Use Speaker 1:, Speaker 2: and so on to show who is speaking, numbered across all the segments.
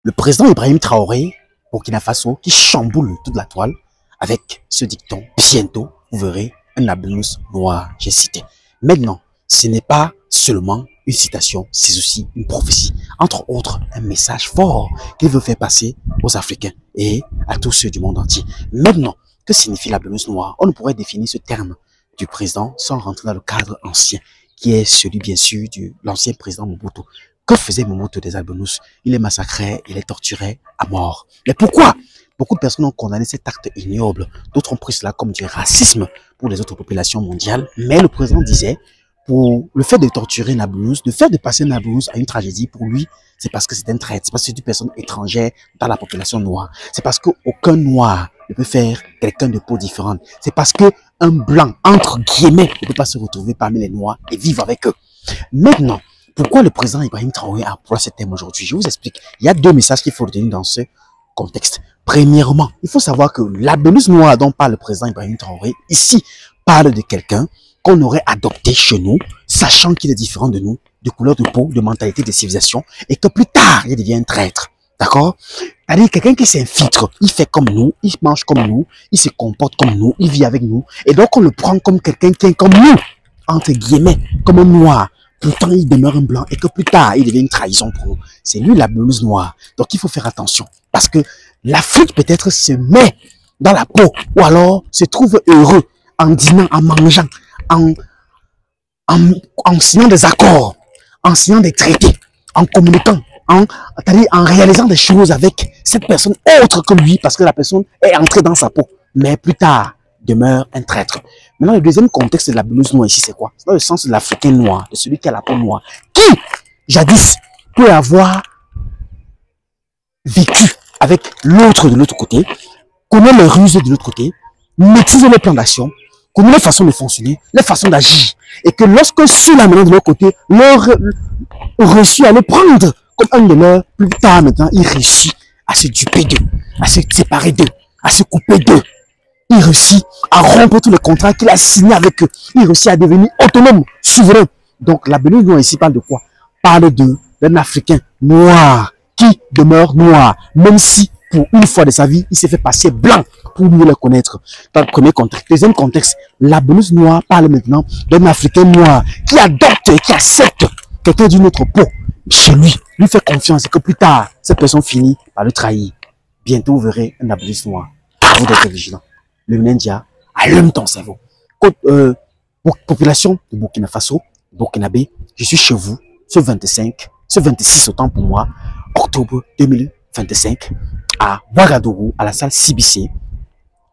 Speaker 1: Le président Ibrahim Traoré, Burkina Faso, qui chamboule toute la toile avec ce dicton. Bientôt, vous verrez un Nablus noir, j'ai cité. Maintenant, ce n'est pas seulement une citation, c'est aussi une prophétie. Entre autres, un message fort qu'il veut faire passer aux Africains et à tous ceux du monde entier. Maintenant, que signifie la blouse noire? On ne pourrait définir ce terme du président sans rentrer dans le cadre ancien, qui est celui, bien sûr, de l'ancien président Mobutu. Que faisait Mobutu des Albinous? Il les massacrait, il les torturait à mort. Mais pourquoi? Beaucoup de personnes ont condamné cet acte ignoble. D'autres ont pris cela comme du racisme pour les autres populations mondiales. Mais le président disait, pour le fait de torturer Nabonous, le fait de passer Nabonous à une tragédie, pour lui, c'est parce que c'est un traître, c'est parce que c'est une personne étrangère dans la population noire. C'est parce qu'aucun noir ne peut faire quelqu'un de peau différente. C'est parce qu'un blanc, entre guillemets, ne peut pas se retrouver parmi les noirs et vivre avec eux. Maintenant, pourquoi le président Ibrahim Traoré a employé ce thème aujourd'hui? Je vous explique. Il y a deux messages qu'il faut retenir dans ce contexte. Premièrement, il faut savoir que la blouse noire dont parle le président Ibrahim Traoré, ici, parle de quelqu'un qu'on aurait adopté chez nous, sachant qu'il est différent de nous, de couleur de peau, de mentalité, de civilisation, et que plus tard, il devient un traître. D'accord? C'est-à-dire quelqu'un qui s'infiltre, il fait comme nous, il mange comme nous, il se comporte comme nous, il vit avec nous, et donc on le prend comme quelqu'un qui est comme nous, entre guillemets, comme un noir. Pourtant, il demeure un blanc et que plus tard, il devient une trahison pour nous. C'est lui la blouse noire. Donc, il faut faire attention. Parce que l'Afrique peut-être se met dans la peau ou alors se trouve heureux en dînant, en mangeant, en signant des accords, en signant des traités, en communiquant, en réalisant des choses avec cette personne autre que lui parce que la personne est entrée dans sa peau. Mais plus tard, demeure un traître. Maintenant, le deuxième contexte de la blouse noire ici, c'est quoi? C'est dans le sens de l'Africain noir, de celui qui a la peau noire, qui, jadis, peut avoir vécu avec l'autre de l'autre côté, connaît les ruses de l'autre côté, maîtrise les plans d'action, connaît les façons de fonctionner, les façons d'agir, et que lorsque ceux-là maintenant de l'autre côté leur reçu à le prendre comme un de leurs, plus tard maintenant, il réussit à se duper d'eux, à se séparer d'eux, à se couper d'eux. Il réussit à rompre tous les contrats qu'il a signés avec eux. Il réussit à devenir autonome, souverain. Donc la blouse noire ici parle de quoi? Parle d'un Africain noir qui demeure noir, même si pour une fois de sa vie, il s'est fait passer blanc pour mieux le connaître. Dans le premier contexte. Deuxième contexte, la blouse noire parle maintenant d'un Africain noir qui adopte, qui accepte quelqu'un d'une autre peau chez lui, lui fait confiance et que plus tard, cette personne finit par le trahir. Bientôt, vous verrez un blouse noir. Vous d'être vigilant. Le Nendia, allume ton cerveau. Population de Burkina Faso, Burkinabé, je suis chez vous ce 26 autant pour moi, octobre 2025, à Ouagadougou, à la salle CBC,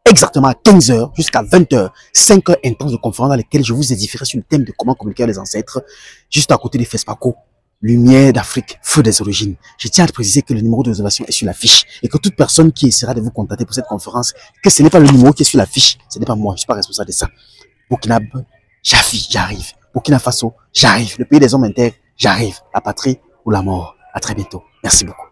Speaker 1: exactement à 15 h jusqu'à 20 h, 5 heures intenses de conférence dans lesquelles je vous édifierai sur le thème de comment communiquer avec les ancêtres, juste à côté de FESPACO. Lumière d'Afrique, feu des origines. Je tiens à préciser que le numéro de réservation est sur la fiche et que toute personne qui essaiera de vous contacter pour cette conférence, que ce n'est pas le numéro qui est sur la fiche, ce n'est pas moi, je ne suis pas responsable de ça. Burkina, j'arrive. Burkina Faso, j'arrive. Le pays des hommes intègres, j'arrive. La patrie ou la mort. À très bientôt. Merci beaucoup.